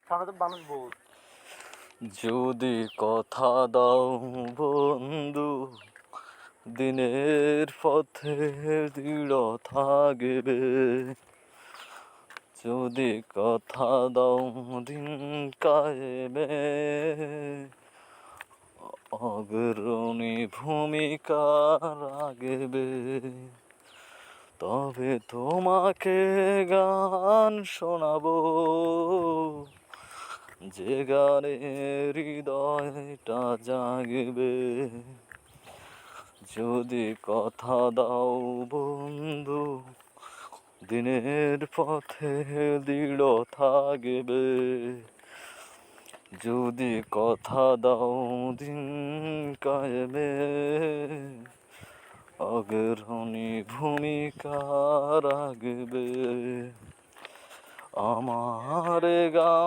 সামনে তো মানুষ বহুত। যদি কথা দাও বন্ধু, দিনের পথে দৃঢ় থাকবে। যদি কথা দাও দিন কায়েমে অগ্রণী ভূমিকা রাখবে, তবে তোমাকে গান শোনাবো, যে গানে হৃদয়টা জাগবে। যদি কথা দাও বন্ধু, দিনের পথে দৃঢ় থাকবে। যদি কথা দাও দিন কায়েমে অগ্রণী ভূমিকা রাখবে। আমার গান